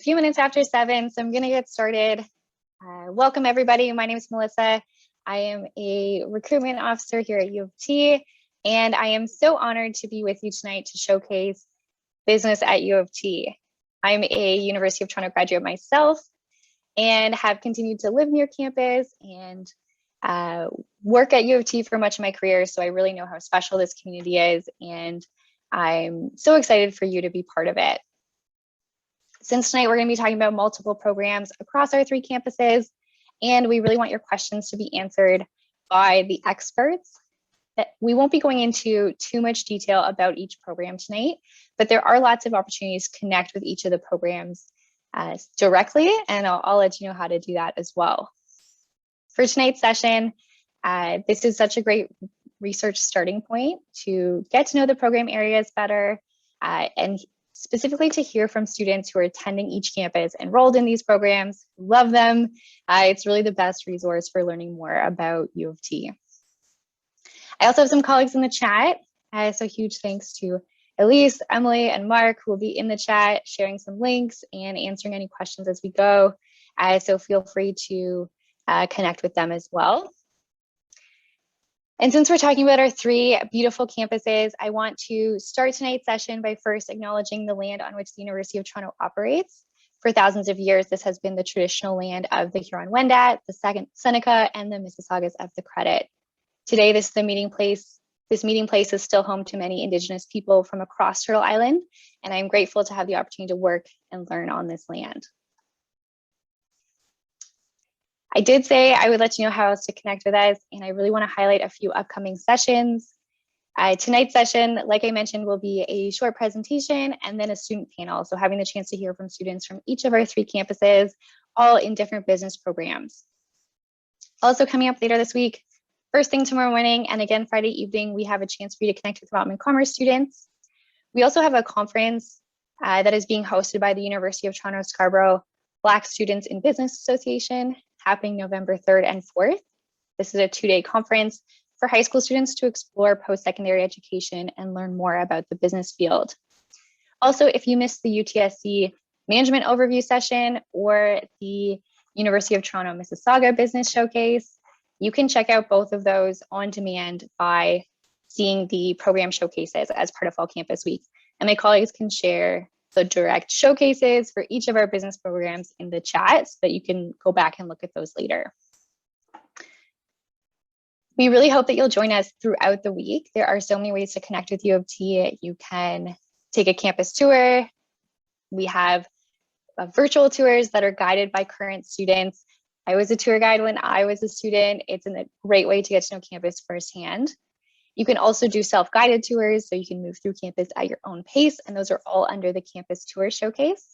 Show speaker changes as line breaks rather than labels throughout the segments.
A few minutes after 7, so I'm going to get started. Welcome, everybody. My name is Melissa. I am a recruitment officer here at U of T, and I am so honored to be with you tonight to showcase business at U of T. I'm a University of Toronto graduate myself and have continued to live near campus and work at U of T for much of my career, so I really know how special this community is, and I'm so excited for you to be part of it. Since tonight we're going to be talking about multiple programs across our 3 campuses, and we really want your questions to be answered by the experts. We won't be going into too much detail about each program tonight, but there are lots of opportunities to connect with each of the programs directly, and I'll let you know how to do that as well. For tonight's session, this is such a great research starting point to get to know the program areas better and specifically to hear from students who are attending each campus, enrolled in these programs, love them. It's really the best resource for learning more about U of T. I also have some colleagues in the chat, so huge thanks to Elise, Emily, and Mark, who will be in the chat sharing some links and answering any questions as we go. So feel free to connect with them as well. And since we're talking about our 3 beautiful campuses, I want to start tonight's session by first acknowledging the land on which the University of Toronto operates. For thousands of years, this has been the traditional land of the Huron-Wendat, the Seneca, and the Mississaugas of the Credit. Today, this meeting place is still home to many Indigenous people from across Turtle Island, and I'm grateful to have the opportunity to work and learn on this land. I did say I would let you know how else to connect with us, and I really want to highlight a few upcoming sessions. Tonight's session, like I mentioned, will be a short presentation and then a student panel. So having the chance to hear from students from each of our 3 campuses, all in different business programs. Also coming up later this week, first thing tomorrow morning, and again Friday evening, we have a chance for you to connect with Mountain Commerce students. We also have a conference that is being hosted by the University of Toronto Scarborough Black Students in Business Association, happening November 3rd and 4th. This is a 2-day conference for high school students to explore post-secondary education and learn more about the business field. Also, if you missed the UTSC Management Overview session or the University of Toronto Mississauga Business Showcase, you can check out both of those on demand by seeing the program showcases as part of Fall Campus Week. And my colleagues can share the direct showcases for each of our business programs in the chat so that you can go back and look at those later. We really hope that you'll join us throughout the week. There are so many ways to connect with U of T. You can take a campus tour. We have virtual tours that are guided by current students. I was a tour guide when I was a student. It's a great way to get to know campus firsthand. You can also do self-guided tours, so you can move through campus at your own pace, and those are all under the Campus Tour Showcase.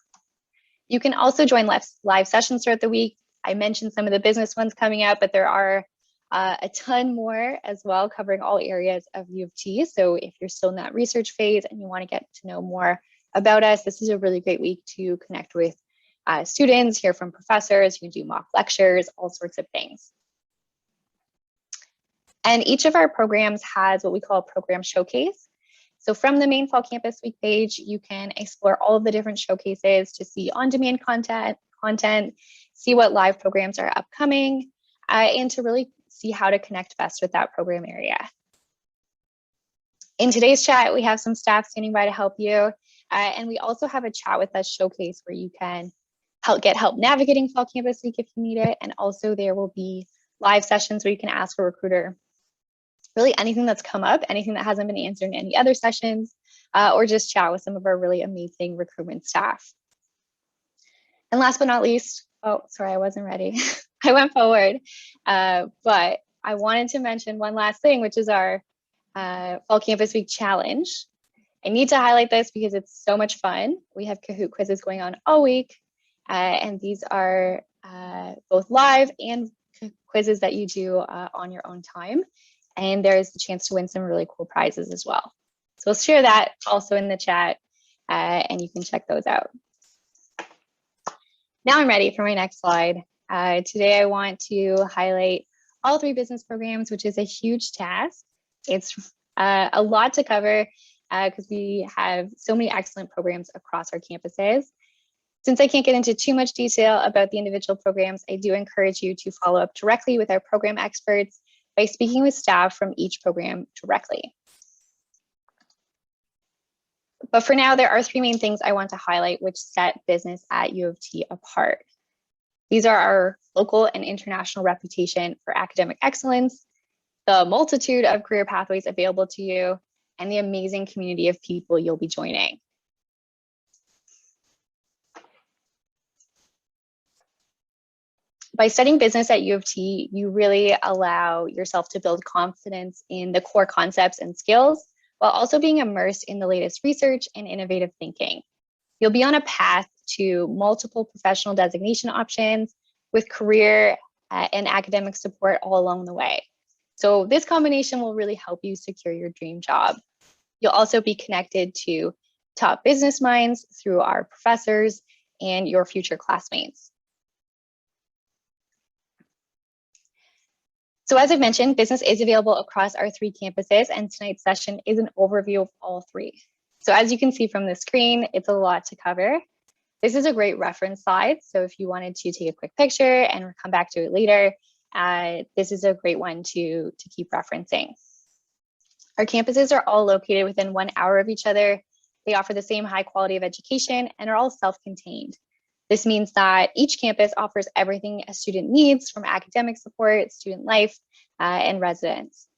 You can also join live sessions throughout the week. I mentioned some of the business ones coming up, but there are a ton more as well, covering all areas of U of T. So if you're still in that research phase and you want to get to know more about us, this is a really great week to connect with students, hear from professors, you can do mock lectures, all sorts of things. And each of our programs has what we call a program showcase. So from the main Fall Campus Week page, you can explore all of the different showcases to see on-demand content, see what live programs are upcoming, and to really see how to connect best with that program area. In today's chat, we have some staff standing by to help you. And we also have a chat with us showcase where you can get help navigating Fall Campus Week if you need it. And also there will be live sessions where you can ask a recruiter really anything that's come up, anything that hasn't been answered in any other sessions, or just chat with some of our really amazing recruitment staff. And last but not least, oh, sorry, I wasn't ready. I went forward, but I wanted to mention one last thing, which is our Fall Campus Week Challenge. I need to highlight this because it's so much fun. We have Kahoot quizzes going on all week, and these are both live and quizzes that you do on your own time. And there's the chance to win some really cool prizes as well. So we'll share that also in the chat, and you can check those out. Now I'm ready for my next slide. Today I want to highlight all 3 business programs, which is a huge task. It's a lot to cover because we have so many excellent programs across our campuses. Since I can't get into too much detail about the individual programs, I do encourage you to follow up directly with our program experts by speaking with staff from each program directly. But for now, there are three main things I want to highlight which set business at U of T apart. These are our local and international reputation for academic excellence, the multitude of career pathways available to you, and the amazing community of people you'll be joining. By studying business at U of T, you really allow yourself to build confidence in the core concepts and skills, while also being immersed in the latest research and innovative thinking. You'll be on a path to multiple professional designation options with career and academic support all along the way. So this combination will really help you secure your dream job. You'll also be connected to top business minds through our professors and your future classmates. So as I've mentioned, business is available across our three campuses, and tonight's session is an overview of all three. So as you can see from the screen, it's a lot to cover. This is a great reference slide. So if you wanted to take a quick picture and come back to it later, this is a great one to keep referencing. Our campuses are all located within 1 hour of each other. They offer the same high quality of education and are all self-contained. This means that each campus offers everything a student needs, from academic support, student life, and residence.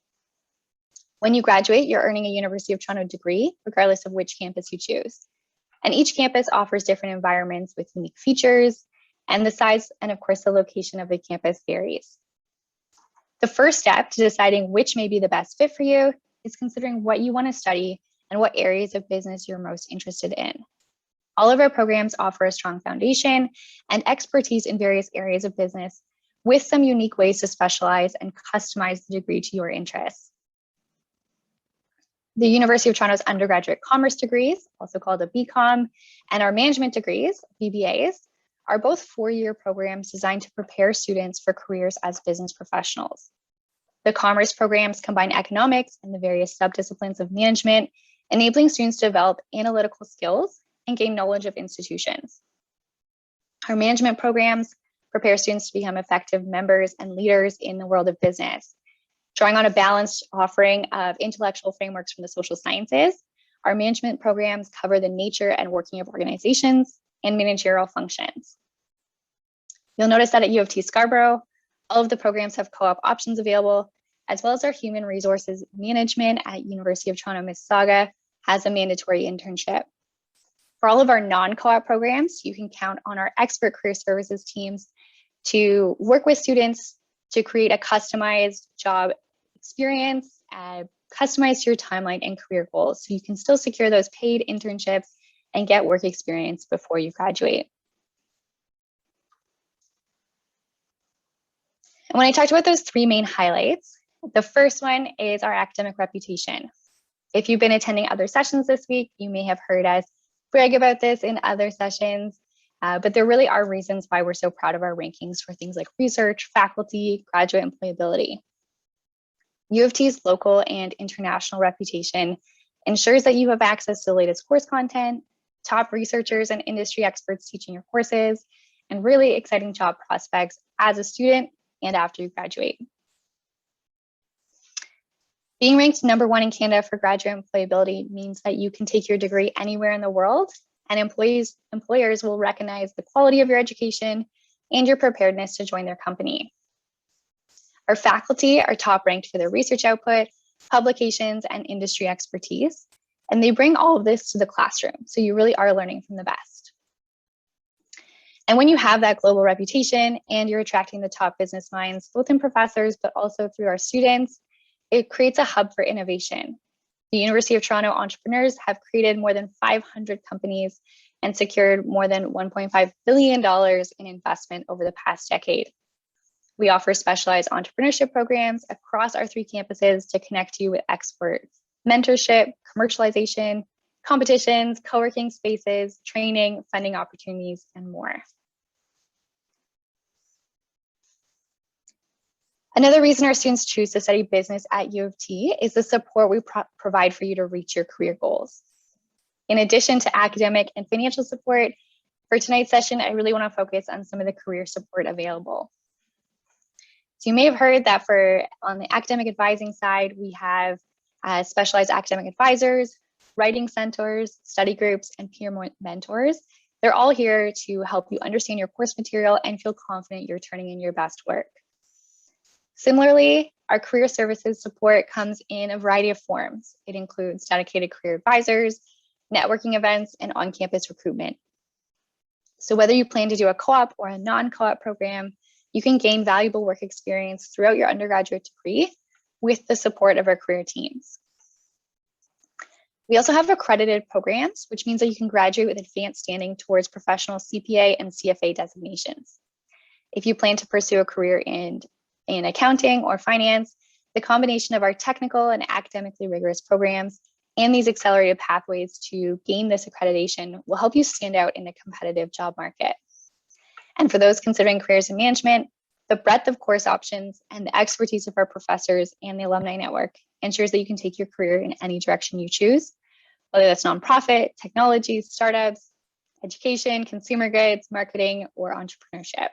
When you graduate, you're earning a University of Toronto degree, regardless of which campus you choose. And each campus offers different environments with unique features, and the size and of course the location of the campus varies. The first step to deciding which may be the best fit for you is considering what you want to study and what areas of business you're most interested in. All of our programs offer a strong foundation and expertise in various areas of business, with some unique ways to specialize and customize the degree to your interests. The University of Toronto's undergraduate commerce degrees, also called a BCom, and our management degrees, BBAs, are both four-year programs designed to prepare students for careers as business professionals. The commerce programs combine economics and the various subdisciplines of management, enabling students to develop analytical skills and gain knowledge of institutions. Our management programs prepare students to become effective members and leaders in the world of business. Drawing on a balanced offering of intellectual frameworks from the social sciences, our management programs cover the nature and working of organizations and managerial functions. You'll notice that at U of T Scarborough, all of the programs have co-op options available, as well as our human resources management at University of Toronto Mississauga has a mandatory internship. For all of our non-co-op programs, you can count on our expert career services teams to work with students to create a customized job experience, customized to your timeline and career goals, so you can still secure those paid internships and get work experience before you graduate. And when I talked about those three main highlights, the first one is our academic reputation. If you've been attending other sessions this week, you may have heard us brag about this in other sessions, but there really are reasons why we're so proud of our rankings for things like research, faculty, graduate employability. U of T's local and international reputation ensures that you have access to the latest course content, top researchers and industry experts teaching your courses, and really exciting job prospects as a student and after you graduate. Being ranked #1 in Canada for graduate employability means that you can take your degree anywhere in the world, and employers will recognize the quality of your education and your preparedness to join their company. Our faculty are top ranked for their research output, publications, and industry expertise, and they bring all of this to the classroom, so you really are learning from the best. And when you have that global reputation and you're attracting the top business minds, both in professors, but also through our students, it creates a hub for innovation. The University of Toronto entrepreneurs have created more than 500 companies and secured more than $1.5 billion in investment over the past decade. We offer specialized entrepreneurship programs across our three campuses to connect you with expert mentorship, commercialization, competitions, co-working spaces, training, funding opportunities, and more. Another reason our students choose to study business at U of T is the support we provide for you to reach your career goals. In addition to academic and financial support, For tonight's session, I really want to focus on some of the career support available. So you may have heard that on the academic advising side, we have specialized academic advisors, writing centers, study groups, and peer mentors. They're all here to help you understand your course material and feel confident you're turning in your best work. Similarly, our career services support comes in a variety of forms. It includes dedicated career advisors, networking events, and on-campus recruitment. So whether you plan to do a co-op or a non-co-op program, you can gain valuable work experience throughout your undergraduate degree with the support of our career teams. We also have accredited programs, which means that you can graduate with advanced standing towards professional CPA and CFA designations. If you plan to pursue a career in accounting or finance, the combination of our technical and academically rigorous programs and these accelerated pathways to gain this accreditation will help you stand out in a competitive job market. And for those considering careers in management, the breadth of course options and the expertise of our professors and the alumni network ensures that you can take your career in any direction you choose, whether that's nonprofit, technology, startups, education, consumer goods, marketing, or entrepreneurship.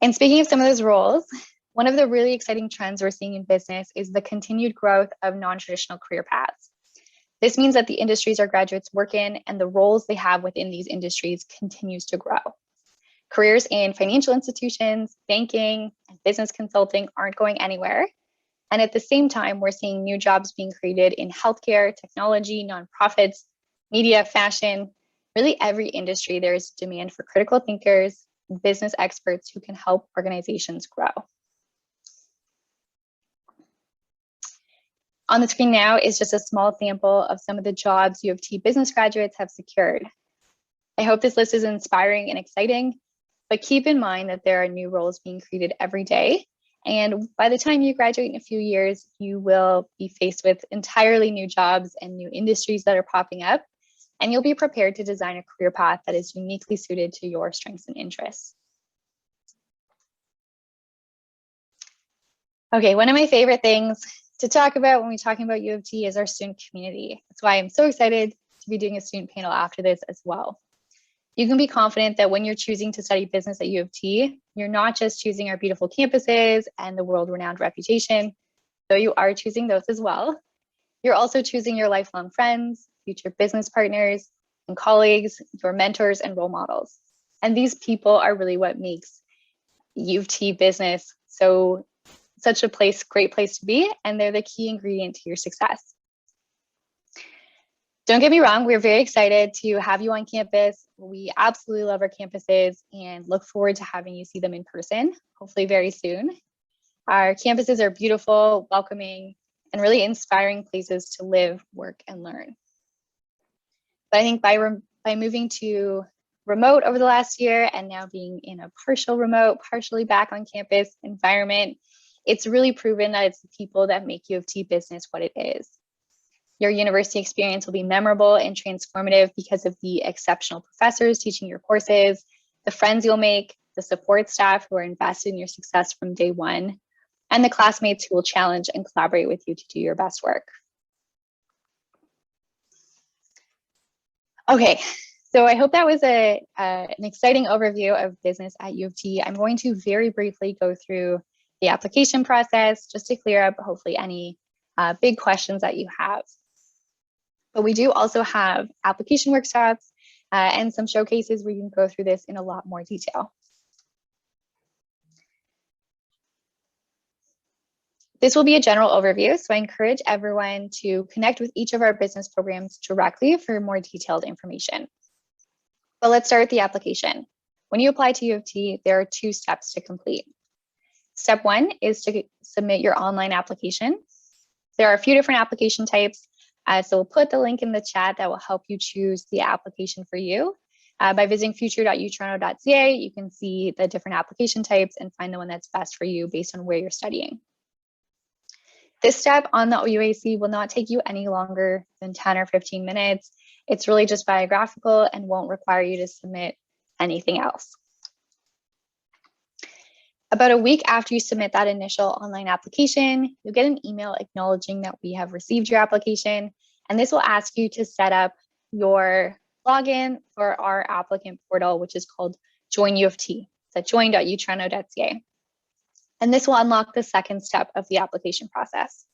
And speaking of some of those roles, one of the really exciting trends we're seeing in business is the continued growth of non-traditional career paths. This means that the industries our graduates work in and the roles they have within these industries continues to grow. Careers in financial institutions, banking, and business consulting aren't going anywhere. And at the same time, we're seeing new jobs being created in healthcare, technology, nonprofits, media, fashion, really every industry. There's demand for critical thinkers, business experts who can help organizations grow. On the screen now is just a small sample of some of the jobs U of T business graduates have secured. I hope this list is inspiring and exciting, but keep in mind that there are new roles being created every day. And by the time you graduate in a few years, you will be faced with entirely new jobs and new industries that are popping up, and you'll be prepared to design a career path that is uniquely suited to your strengths and interests. Okay, one of my favorite things to talk about when we're talking about U of T is our student community. That's why I'm so excited to be doing a student panel after this as well. You can be confident that when you're choosing to study business at U of T, you're not just choosing our beautiful campuses and the world-renowned reputation, though you are choosing those as well. You're also choosing your lifelong friends, future business partners, and colleagues, your mentors and role models. And these people are really what makes U of T business such a great place to be, and they're the key ingredient to your success. Don't get me wrong, we're very excited to have you on campus. We absolutely love our campuses and look forward to having you see them in person, hopefully very soon. Our campuses are beautiful, welcoming, and really inspiring places to live, work, and learn. But I think by moving to remote over the last year and now being in a partial remote, partially back on campus environment, it's really proven that it's the people that make U of T business what it is. Your university experience will be memorable and transformative because of the exceptional professors teaching your courses, the friends you'll make, the support staff who are invested in your success from day one, and the classmates who will challenge and collaborate with you to do your best work. Okay, so I hope that was an exciting overview of business at U of T. I'm going to very briefly go through the application process just to clear up hopefully any big questions that you have. But we do also have application workshops and some showcases where you can go through this in a lot more detail. This will be a general overview, so I encourage everyone to connect with each of our business programs directly for more detailed information. But let's start with the application. When you apply to U of T, there are 2 steps to complete. Step 1 is to submit your online application. There are a few different application types, so we'll put the link in the chat that will help you choose the application for you. By visiting future.utoronto.ca, you can see the different application types and find the one that's best for you based on where you're studying. This step on the OUAC will not take you any longer than 10 or 15 minutes. It's really just biographical and won't require you to submit anything else. About a week after you submit that initial online application, you'll get an email acknowledging that we have received your application, and this will ask you to set up your login for our applicant portal, which is called Join U of T. It's at join.utoronto.ca. And this will unlock the second step of the application process.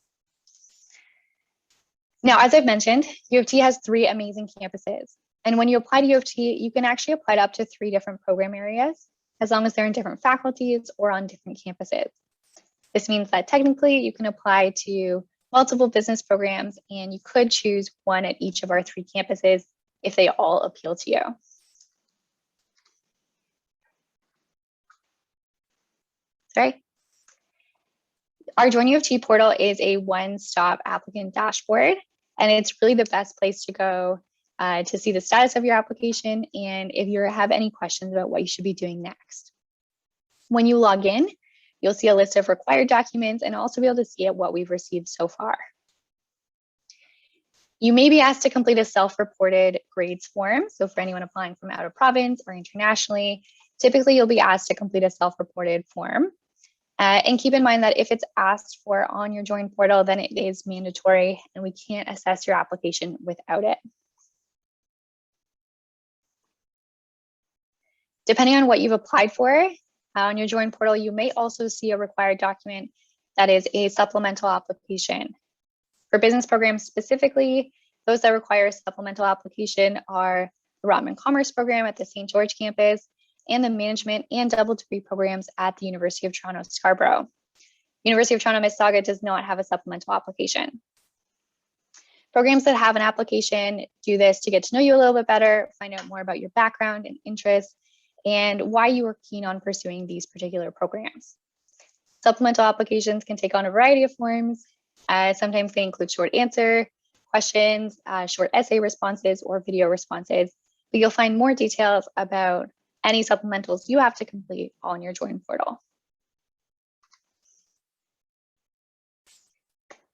Now, as I've mentioned, U of T has 3 amazing campuses. And when you apply to U of T, you can actually apply to up to 3 different program areas, as long as they're in different faculties or on different campuses. This means that technically you can apply to multiple business programs, and you could choose one at each of our 3 campuses if they all appeal to you. Sorry. Our Join U of T portal is a one-stop applicant dashboard, and it's really the best place to go to see the status of your application and if you have any questions about what you should be doing next. When you log in, you'll see a list of required documents and also be able to see what we've received so far. You may be asked to complete a self-reported grades form. So for anyone applying from out of province or internationally, typically you'll be asked to complete a self-reported form. And keep in mind that if it's asked for on your Join portal, then it is mandatory and we can't assess your application without it. Depending on what you've applied for on your Join portal, you may also see a required document that is a supplemental application. For business programs specifically, those that require a supplemental application are the Rotman Commerce program at the St. George campus and the management and double degree programs at the University of Toronto Scarborough. University of Toronto Mississauga does not have a supplemental application. Programs that have an application do this to get to know you a little bit better, find out more about your background and interests, and why you were keen on pursuing these particular programs. Supplemental applications can take on a variety of forms. Sometimes they include short answer questions, short essay responses, or video responses, but you'll find more details about any supplementals you have to complete on your Join portal.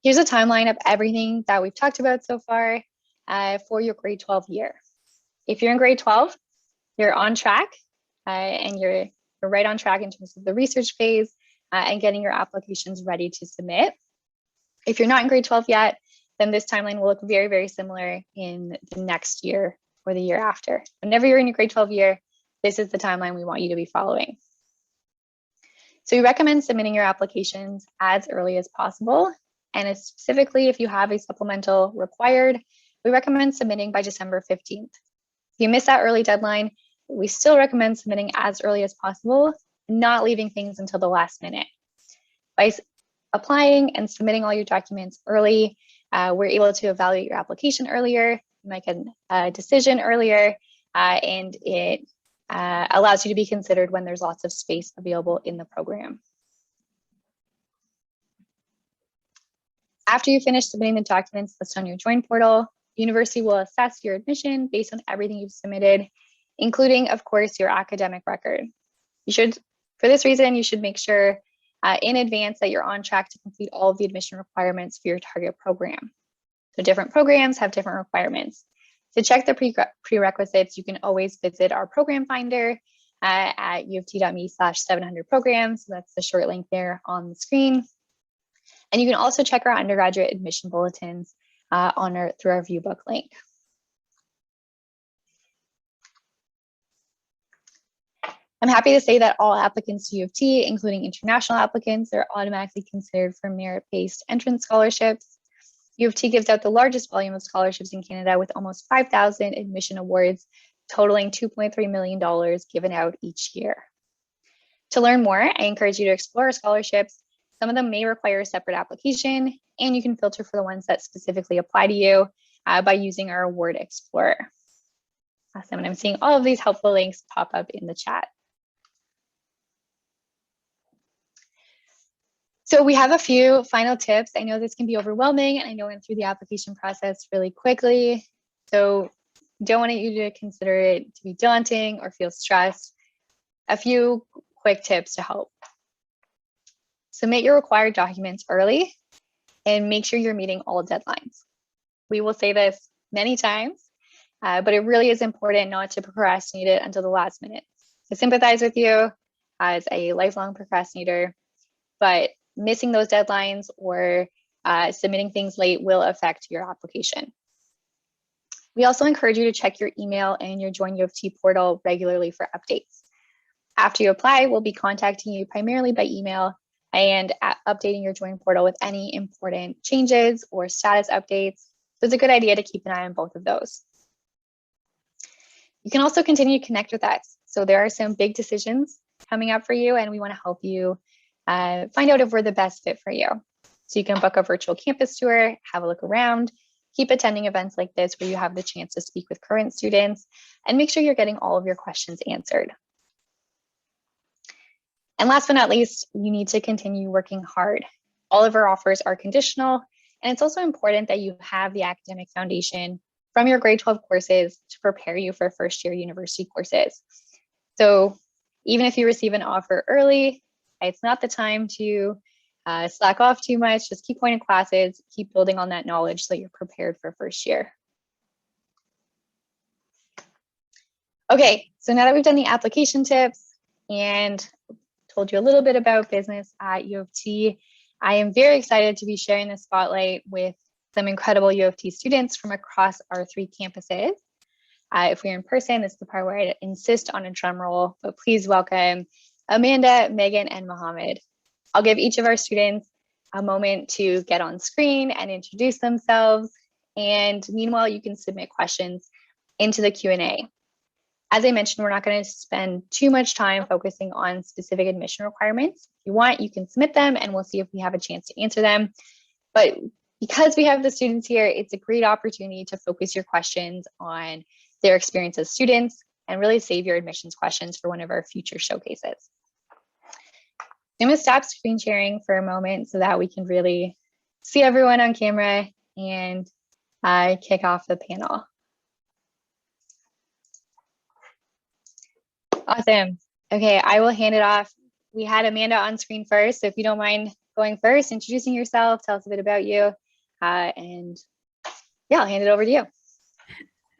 Here's a timeline of everything that we've talked about so far for your grade 12 year. If you're in grade 12, you're on track and you're right on track in terms of the research phase and getting your applications ready to submit. If you're not in grade 12 yet, then this timeline will look very, very similar in the next year or the year after. Whenever you're in your grade 12 year, this is the timeline we want you to be following. So we recommend submitting your applications as early as possible. And specifically, if you have a supplemental required, we recommend submitting by December 15th. If you miss that early deadline, we still recommend submitting as early as possible, not leaving things until the last minute. By applying and submitting all your documents early, we're able to evaluate your application earlier, make a decision earlier, and it allows you to be considered when there's lots of space available in the program. After you finish submitting the documents listed on your Join portal, the university will assess your admission based on everything you've submitted, including, of course, your academic record. For this reason, you should make sure in advance that you're on track to complete all of the admission requirements for your target program. So different programs have different requirements. To check the prerequisites, you can always visit our program finder at uoft.me/700programs. So that's the short link there on the screen. And you can also check our undergraduate admission bulletins through our ViewBook link. I'm happy to say that all applicants to U of T, including international applicants, are automatically considered for merit-based entrance scholarships. U of T gives out the largest volume of scholarships in Canada with almost 5,000 admission awards, totaling $2.3 million given out each year. To learn more, I encourage you to explore our scholarships. Some of them may require a separate application, and you can filter for the ones that specifically apply to you by using our Award Explorer. Awesome, and I'm seeing all of these helpful links pop up in the chat. So we have a few final tips. I know this can be overwhelming, and I know I went through the application process really quickly. So don't want you to consider it to be daunting or feel stressed. A few quick tips to help. Submit your required documents early and make sure you're meeting all deadlines. We will say this many times, but it really is important not to procrastinate it until the last minute. I sympathize with you as a lifelong procrastinator, but missing those deadlines or submitting things late will affect your application. We also encourage you to check your email and your Join U of T portal regularly for updates. After you apply, we'll be contacting you primarily by email and updating your Join portal with any important changes or status updates. So it's a good idea to keep an eye on both of those. You can also continue to connect with us. So there are some big decisions coming up for you, and we want to help you find out if we're the best fit for you. So you can book a virtual campus tour, have a look around, keep attending events like this where you have the chance to speak with current students, and make sure you're getting all of your questions answered. And last but not least, you need to continue working hard. All of our offers are conditional, and it's also important that you have the academic foundation from your grade 12 courses to prepare you for first year university courses. So even if you receive an offer early, it's not the time to slack off too much. Just keep going to classes, keep building on that knowledge so you're prepared for first year. Okay, so now that we've done the application tips and told you a little bit about business at U of T, I am very excited to be sharing the spotlight with some incredible U of T students from across our 3 campuses. If we're in person, this is the part where I insist on a drum roll, but please welcome Amanda, Megan, and Mohammed. I'll give each of our students a moment to get on screen and introduce themselves. And meanwhile, you can submit questions into the Q&A. As I mentioned, we're not going to spend too much time focusing on specific admission requirements. If you want, you can submit them and we'll see if we have a chance to answer them. But because we have the students here, it's a great opportunity to focus your questions on their experience as students and really save your admissions questions for one of our future showcases. I'm going to stop screen sharing for a moment so that we can really see everyone on camera and kick off the panel. Awesome. Okay, I will hand it off. We had Amanda on screen first, so if you don't mind going first, introducing yourself, tell us a bit about you, and yeah, I'll hand it over to you.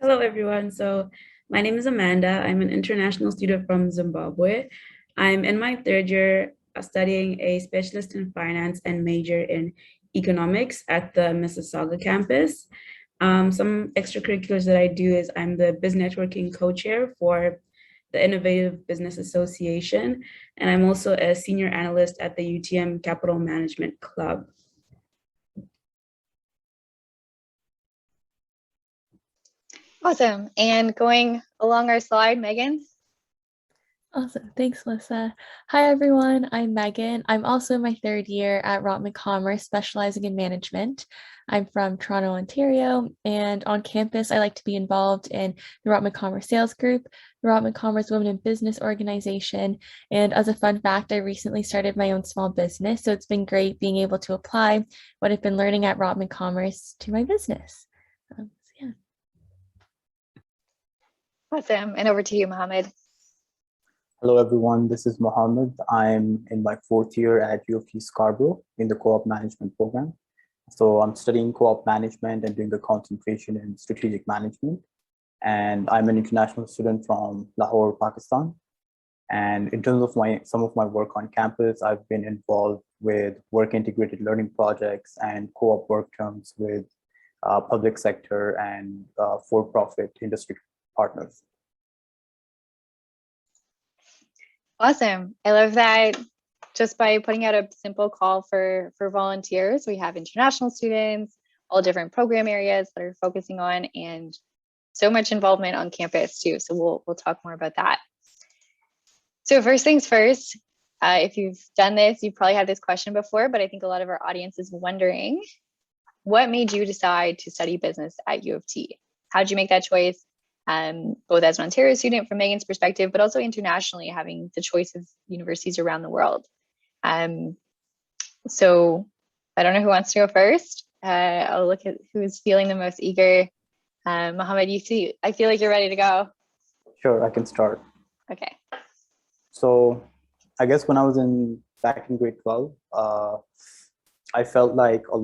Hello, everyone. So my name is Amanda. I'm an international student from Zimbabwe. I'm in my 3rd year studying a specialist in finance and major in economics at the Mississauga campus. Some extracurriculars that I do is I'm the biz networking co-chair for the Innovative Business Association, and I'm also a senior analyst at the UTM Capital Management Club.
Awesome. And going along our slide, Megan.
Awesome. Thanks, Melissa. Hi, everyone. I'm Megan. I'm also in my 3rd year at Rotman Commerce, specializing in management. I'm from Toronto, Ontario, and on campus, I like to be involved in the Rotman Commerce Sales Group, the Rotman Commerce Women in Business Organization, and as a fun fact, I recently started my own small business, so it's been great being able to apply what I've been learning at Rotman Commerce to my business. Yeah.
Awesome. And over to you, Mohammed.
Hello, everyone. This is Mohammed. I'm in my 4th year at U of T Scarborough in the co-op management program. So I'm studying co-op management and doing a concentration in strategic management. And I'm an international student from Lahore, Pakistan. And in terms of some of my work on campus, I've been involved with work integrated learning projects and co-op work terms with public sector and for-profit industry partners.
Awesome. I love that just by putting out a simple call for volunteers, we have international students, all different program areas that are focusing on, and so much involvement on campus too. So we'll talk more about that. So first things first, if you've done this, you've probably had this question before, but I think a lot of our audience is wondering, what made you decide to study business at U of T? How did you make that choice? Both as an Ontario student from Megan's perspective, but also internationally, having the choice of universities around the world. So I don't know who wants to go first. I'll look at who's feeling the most eager. Mohammed, I feel like you're ready to go.
Sure, I can start.
Okay.
So I guess when I was back in grade 12, I felt like I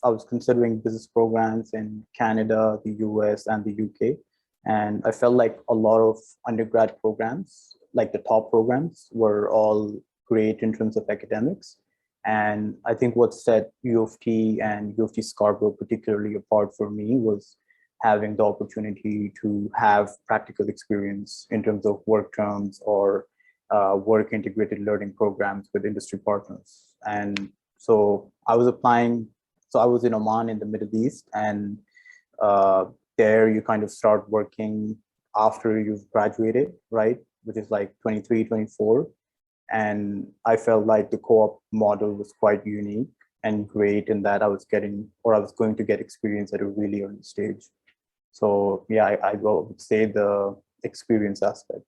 was considering business programs in Canada, the US, and the UK. And I felt like a lot of undergrad programs, like the top programs, were all great in terms of academics. And I think what set U of T and U of T Scarborough particularly apart for me was having the opportunity to have practical experience in terms of work terms or work integrated learning programs with industry partners. And so I was applying, so I was in Oman in the Middle East, and there you kind of start working after you've graduated, right? Which is like 23, 24. And I felt like the co-op model was quite unique and great in that I was going to get experience at a really early stage. So yeah, I would say the experience aspect.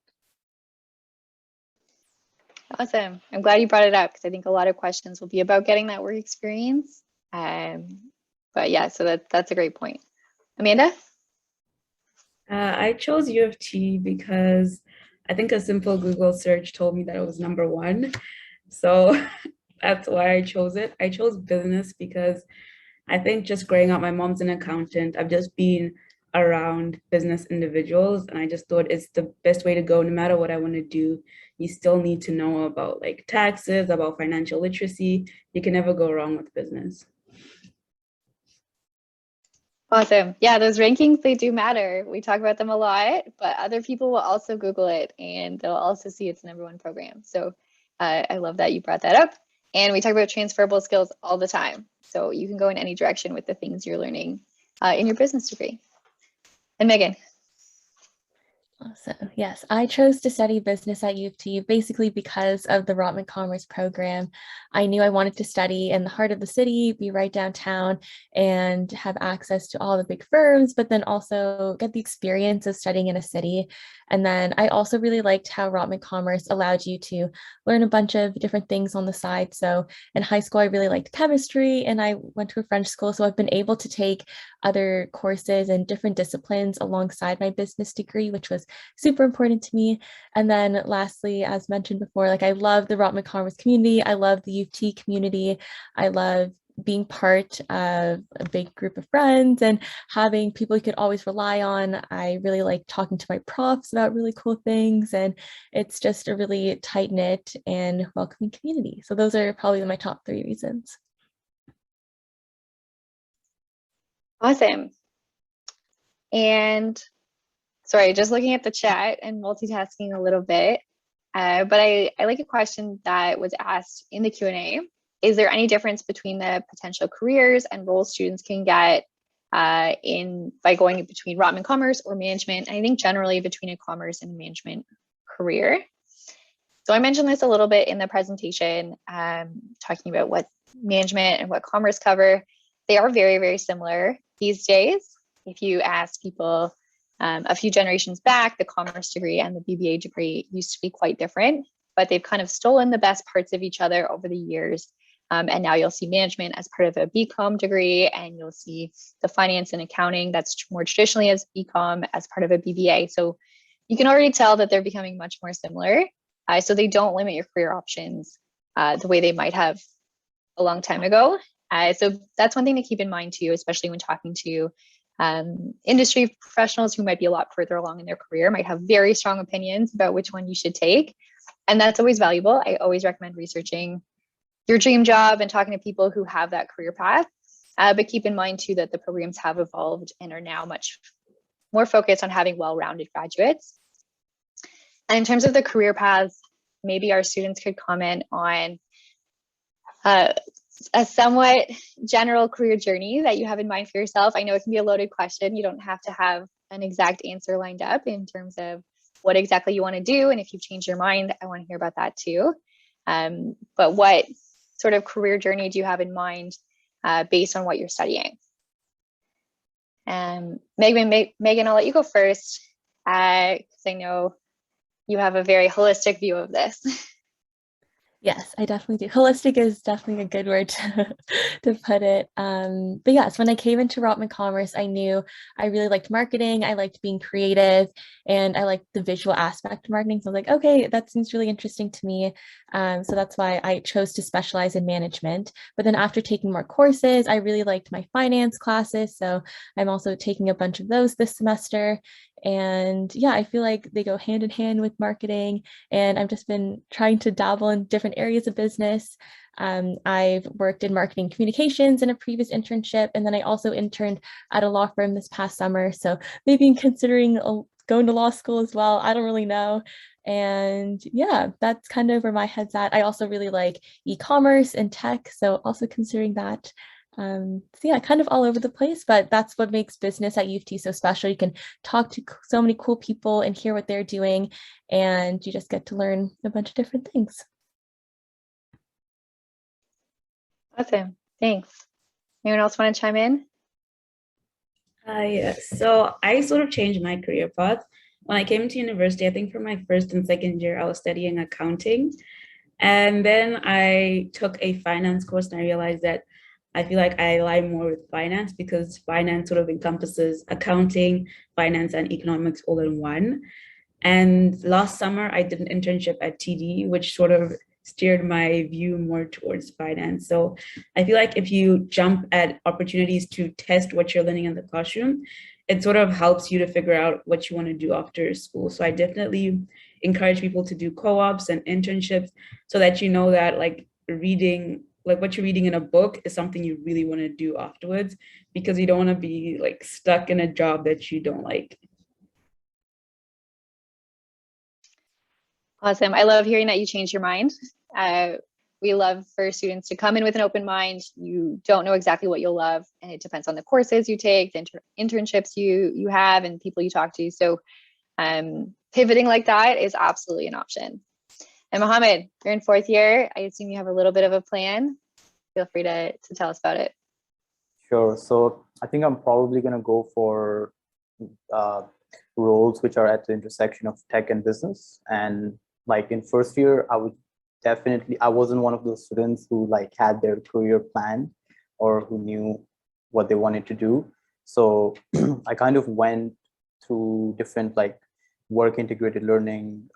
Awesome. I'm glad you brought it up because I think a lot of questions will be about getting that work experience. But yeah, so that's a great point. Amanda?
I chose U of T because I think a simple Google search told me that it was number one. So that's why I chose it. I chose business because I think just growing up, my mom's an accountant. I've just been around business individuals, and I just thought it's the best way to go. No matter what I want to do, you still need to know about like taxes, about financial literacy. You can never go wrong with business.
Awesome. Yeah, those rankings, they do matter. We talk about them a lot, but other people will also Google it and they'll also see it's the number one program. So I love that you brought that up. And we talk about transferable skills all the time. So you can go in any direction with the things you're learning in your business degree. And Megan.
Awesome. Yes, I chose to study business at U of T basically because of the Rotman Commerce program. I knew I wanted to study in the heart of the city, be right downtown, and have access to all the big firms, but then also get the experience of studying in a city. And then I also really liked how Rotman Commerce allowed you to learn a bunch of different things on the side. So in high school, I really liked chemistry, and I went to a French school, so I've been able to take other courses and different disciplines alongside my business degree, which was super important to me. And then lastly, as mentioned before, like I love the Rotman Commerce community. I love the U of T community. I love being part of a big group of friends and having people you could always rely on. I really like talking to my profs about really cool things, and it's just a really tight-knit and welcoming community. So those are probably my top 3 reasons.
Awesome. And sorry, just looking at the chat and multitasking a little bit, but I like a question that was asked in the Q&A. Is there any difference between the potential careers and roles students can get by going between Rotman Commerce or management? And I think generally between a commerce and management career. So I mentioned this a little bit in the presentation, talking about what management and what commerce cover. They are very, very similar these days. If you ask people a few generations back, the commerce degree and the BBA degree used to be quite different, but they've kind of stolen the best parts of each other over the years. And now you'll see management as part of a BCom degree, and you'll see the finance and accounting that's more traditionally as BCom as part of a BBA. So you can already tell that they're becoming much more similar. So they don't limit your career options the way they might have a long time ago. So that's one thing to keep in mind too, especially when talking to industry professionals who might be a lot further along in their career, might have very strong opinions about which one you should take. And that's always valuable. I always recommend researching your dream job and talking to people who have that career path. But keep in mind too that the programs have evolved and are now much more focused on having well-rounded graduates. And in terms of the career paths, maybe our students could comment on a somewhat general career journey that you have in mind for yourself. I know it can be a loaded question. You don't have to have an exact answer lined up in terms of what exactly you want to do. And if you've changed your mind, I want to hear about that too. But what sort of career journey do you have in mind based on what you're studying? Megan, I'll let you go first because I know you have a very holistic view of this.
Yes, I definitely do. Holistic is definitely a good word to put it. But yes, when I came into Rotman Commerce, I knew I really liked marketing. I liked being creative, and I liked the visual aspect of marketing. So I was like, okay, that seems really interesting to me. So that's why I chose to specialize in management. But then after taking more courses, I really liked my finance classes. So I'm also taking a bunch of those this semester. And yeah, I feel like they go hand in hand with marketing. And I've just been trying to dabble in different areas of business. I've worked in marketing communications in a previous internship, and then I also interned at a law firm this past summer. So maybe I'm considering going to law school as well. I don't really know. And yeah, that's kind of where my head's at. I also really like e-commerce and tech, so also considering that. So yeah, kind of all over the place, but that's what makes business at U of T so special. You can talk to so many cool people and hear what they're doing, and you just get to learn a bunch of different things.
Awesome. Thanks. Anyone else want to chime in?
Yes. So I sort of changed my career path. When I came to university, I think for my first and second year, I was studying accounting. And then I took a finance course and I realized that I feel like I align more with finance because finance sort of encompasses accounting, finance, and economics all in one. And last summer, I did an internship at TD, which sort of steered my view more towards finance. So I feel like if you jump at opportunities to test what you're learning in the classroom, it sort of helps you to figure out what you want to do after school. So I definitely encourage people to do co-ops and internships so that you know that like reading, like what you're reading in a book is something you really want to do afterwards, because you don't want to be like stuck in a job that you don't like.
Awesome. I love hearing that you changed your mind. We love for students to come in with an open mind. You don't know exactly what you'll love, and it depends on the courses you take, the internships you have, and people you talk to. So pivoting like that is absolutely an option. And Mohammed, you're in fourth year. I assume you have a little bit of a plan. Feel free to tell us about it.
Sure. So I think I'm probably going to go for roles which are at the intersection of tech and business. And like in first year, I wasn't one of those students who like had their career planned or who knew what they wanted to do. So I kind of went through different like work integrated learning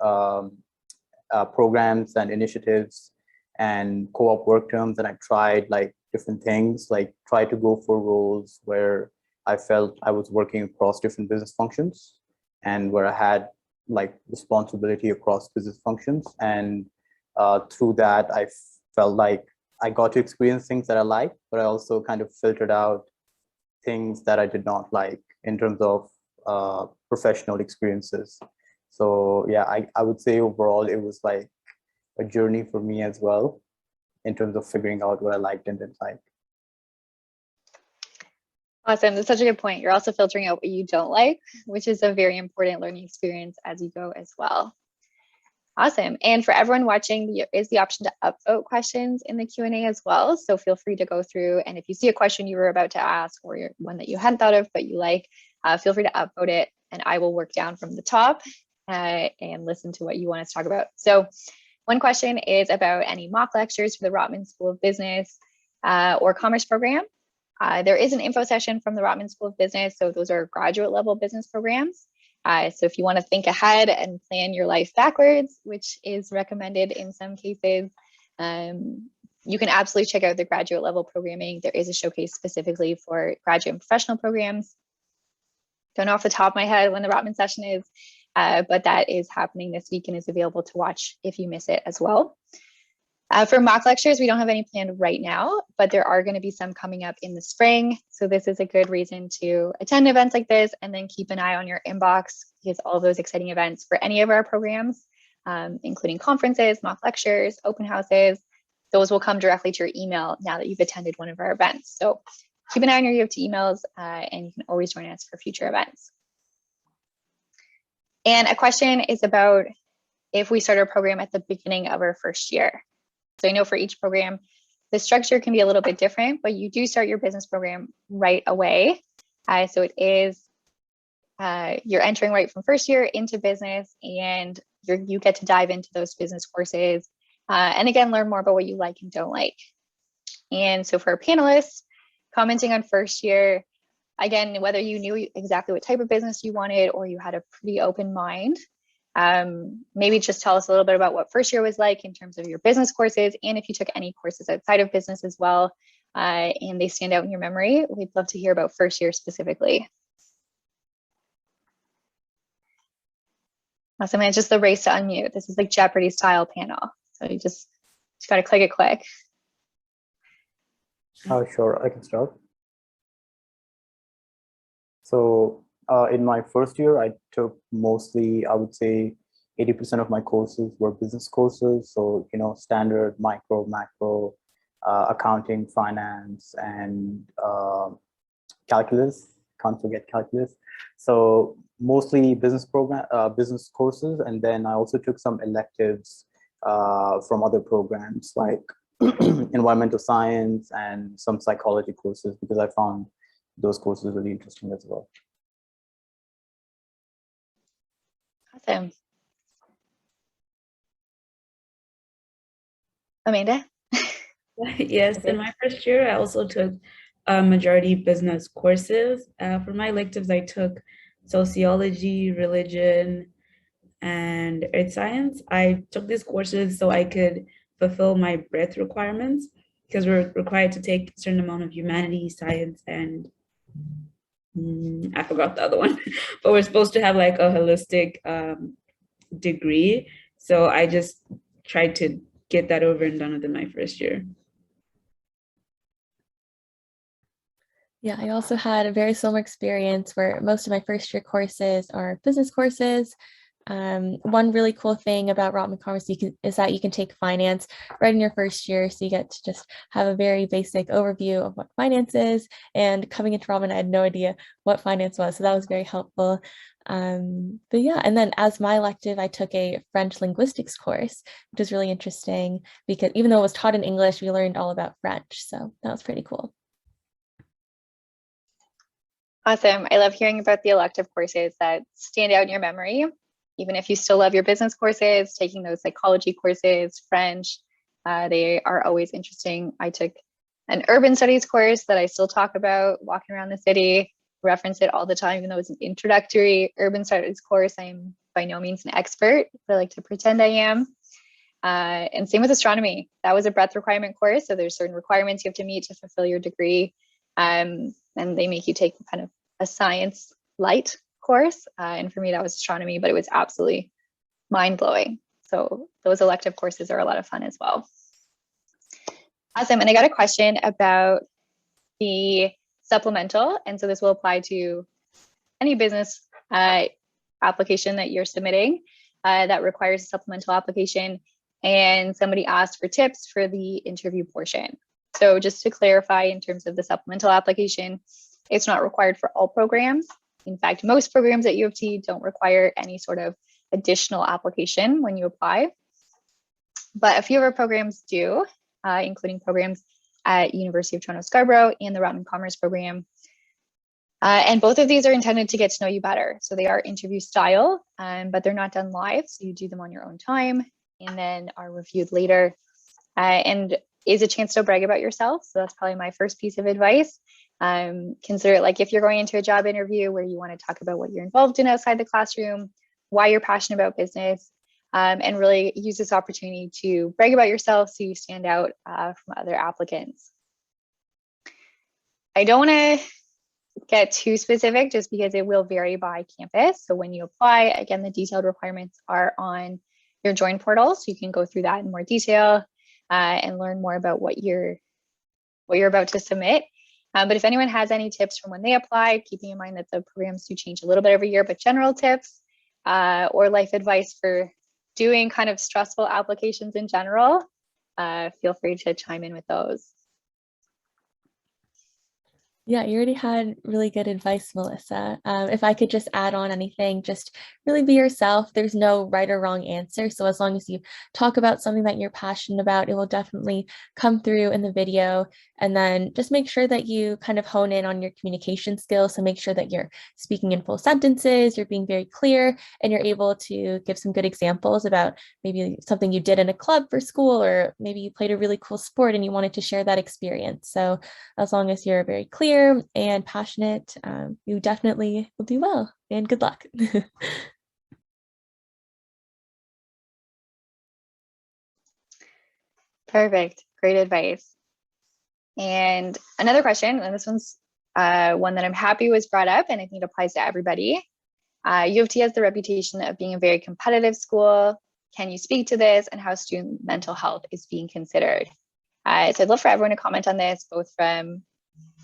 programs and initiatives and co-op work terms, and I tried like different things, like try to go for roles where I felt I was working across different business functions and where I had like responsibility across business functions. And through that, I felt like I got to experience things that I liked, but I also kind of filtered out things that I did not like in terms of professional experiences. So yeah, I would say overall it was like a journey for me as well in terms of figuring out what I liked and didn't like.
Awesome. That's such a good point. You're also filtering out what you don't like, which is a very important learning experience as you go as well. Awesome. And for everyone watching, there is the option to upvote questions in the Q&A as well. So feel free to go through, and if you see a question you were about to ask or one that you hadn't thought of but you like, feel free to upvote it, and I will work down from the top and listen to what you want us to talk about. So one question is about any mock lectures for the Rotman School of Business or Commerce program. There is an info session from the Rotman School of Business, so those are graduate level business programs. So if you want to think ahead and plan your life backwards, which is recommended in some cases, you can absolutely check out the graduate level programming. There is a showcase specifically for graduate and professional programs. Don't know off the top of my head when the Rotman session is, but that is happening this week and is available to watch if you miss it as well. For mock lectures, we don't have any planned right now, but there are going to be some coming up in the spring. So this is a good reason to attend events like this, and then keep an eye on your inbox, because all those exciting events for any of our programs, including conferences, mock lectures, open houses, those will come directly to your email now that you've attended one of our events. So keep an eye on your U of T emails, and you can always join us for future events. And a question is about if we start our program at the beginning of our first year. So I know for each program, the structure can be a little bit different, but you do start your business program right away. So it is, you're entering right from first year into business, and you get to dive into those business courses. And again, learn more about what you like and don't like. And so for our panelists, commenting on first year, again, whether you knew exactly what type of business you wanted or you had a pretty open mind, maybe just tell us a little bit about what first year was like in terms of your business courses, and if you took any courses outside of business as well, and they stand out in your memory. We'd love to hear about first year specifically. Awesome. And it's just the race to unmute. This is like Jeopardy style panel. So you just got to click it quick.
Oh, sure, I can start. So in my first year, I took mostly, I would say 80% of my courses were business courses. So, standard micro, macro, accounting, finance, and calculus. Can't forget calculus. So mostly business courses. And then I also took some electives from other programs like environmental science and some psychology courses, because I found those courses really interesting as well.
Awesome. Amanda?
Yes, in my first year, I also took majority business courses. For my electives, I took sociology, religion, and earth science. I took these courses so I could fulfill my breadth requirements, because we're required to take a certain amount of humanities, science, and I forgot the other one, but we're supposed to have like a holistic degree. So I just tried to get that over and done with in my first year.
Yeah, I also had a very similar experience where most of my first year courses are business courses. One really cool thing about Rotman Commerce is that you can take finance right in your first year. So you get to just have a very basic overview of what finance is. And coming into Rotman, I had no idea what finance was. So that was very helpful. But yeah, and then as my elective, I took a French linguistics course, which was really interesting because even though it was taught in English, we learned all about French. So that was pretty cool.
Awesome. I love hearing about the elective courses that stand out in your memory. Even if you still love your business courses, taking those psychology courses, French, they are always interesting. I took an urban studies course that I still talk about, walking around the city, reference it all the time, even though it's an introductory urban studies course. I'm by no means an expert, but I like to pretend I am. And same with astronomy. That was a breadth requirement course. So there's certain requirements you have to meet to fulfill your degree. And they make you take kind of a science light course. And for me, that was astronomy, but it was absolutely mind-blowing. So those elective courses are a lot of fun as well. Awesome. And I got a question about the supplemental. And so this will apply to any business application that you're submitting that requires a supplemental application. And somebody asked for tips for the interview portion. So just to clarify, in terms of the supplemental application, it's not required for all programs. In fact, most programs at U of T don't require any sort of additional application when you apply. But a few of our programs do, including programs at University of Toronto Scarborough and the Rotman Commerce program. And both of these are intended to get to know you better. So they are interview style, but they're not done live. So you do them on your own time and then are reviewed later. And is a chance to brag about yourself. So that's probably my first piece of advice. Consider it like if you're going into a job interview where you want to talk about what you're involved in outside the classroom, why you're passionate about business, and really use this opportunity to brag about yourself so you stand out from other applicants. I don't want to get too specific just because it will vary by campus. So when you apply, again, the detailed requirements are on your Join portal, so you can go through that in more detail and learn more about what you're about to submit. But if anyone has any tips from when they applied, keeping in mind that the programs do change a little bit every year, but general tips or life advice for doing kind of stressful applications in general, feel free to chime in with those.
Yeah, you already had really good advice, Melissa. If I could just add on anything, just really be yourself. There's no right or wrong answer. So as long as you talk about something that you're passionate about, it will definitely come through in the video. And then just make sure that you kind of hone in on your communication skills. So make sure that you're speaking in full sentences, you're being very clear, and you're able to give some good examples about maybe something you did in a club for school, or maybe you played a really cool sport and you wanted to share that experience. So as long as you're very clear and passionate, you definitely will do well, and good luck.
Perfect. Great advice. And another question, and this one's one that I'm happy was brought up, and I think it applies to everybody. U of T has the reputation of being a very competitive school. Can you speak to this and how student mental health is being considered? So I'd love for everyone to comment on this, both from,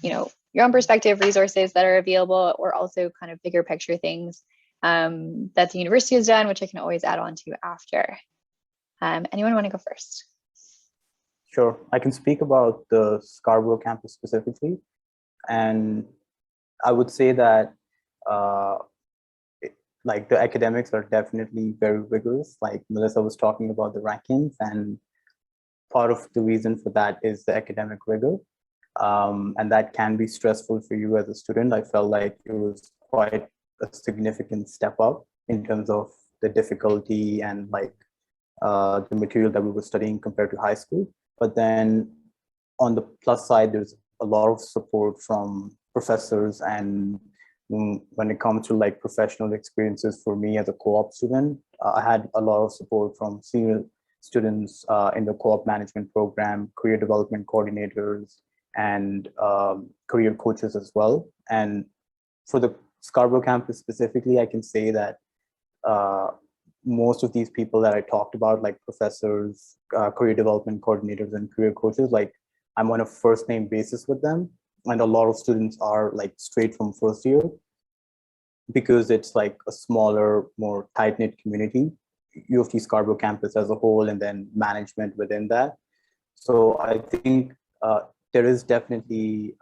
your own perspective, resources that are available, or also kind of bigger picture things that the university has done, which I can always add on to after. Anyone want to go first?
Sure, I can speak about the Scarborough campus specifically. And I would say that like the academics are definitely very rigorous. Like Melissa was talking about the rankings, and part of the reason for that is the academic rigor. And that can be stressful for you as a student. I felt like it was quite a significant step up in terms of the difficulty and like the material that we were studying compared to high school. But then on the plus side, there's a lot of support from professors, and when it comes to like professional experiences for me as a co-op student, I had a lot of support from senior students in the co-op management program, career development coordinators, and career coaches as well. And for the Scarborough campus specifically, I can say that most of these people that I talked about, like professors, career development coordinators, and career coaches, like I'm on a first name basis with them. And a lot of students are like straight from first year, because it's like a smaller, more tight-knit community, U of T Scarborough campus as a whole, and then management within that. So I think there is definitely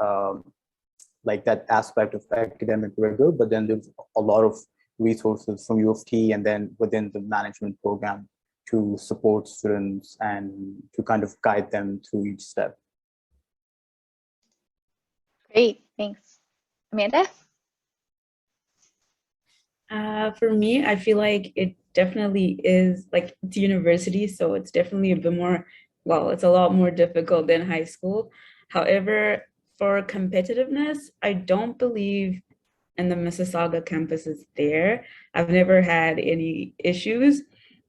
like that aspect of academic rigor, but then there's a lot of resources from U of T and then within the management program to support students and to kind of guide them through each step.
Great, thanks. Amanda?
For me, I feel like it definitely is like it's university, so it's definitely a bit more, well, it's a lot more difficult than high school. However, for competitiveness, I don't believe in the Mississauga campus is there. I've never had any issues,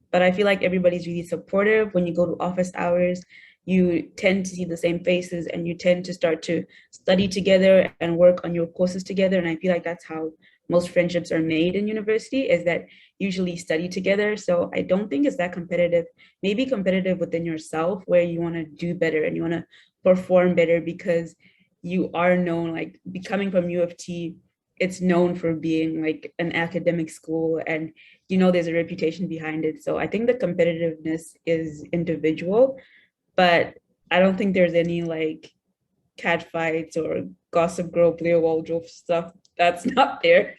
but I feel like everybody's really supportive. When you go to office hours, you tend to see the same faces and you tend to start to study together and work on your courses together. And I feel like that's how most friendships are made in university, is that usually study together. So I don't think it's that competitive. Maybe competitive within yourself, where you want to do better and you want to perform better because you are known, like becoming from U of T, it's known for being like an academic school, and there's a reputation behind it. So I think the competitiveness is individual, but I don't think there's any like cat fights or Gossip Girl, Blair Waldorf stuff. That's not there.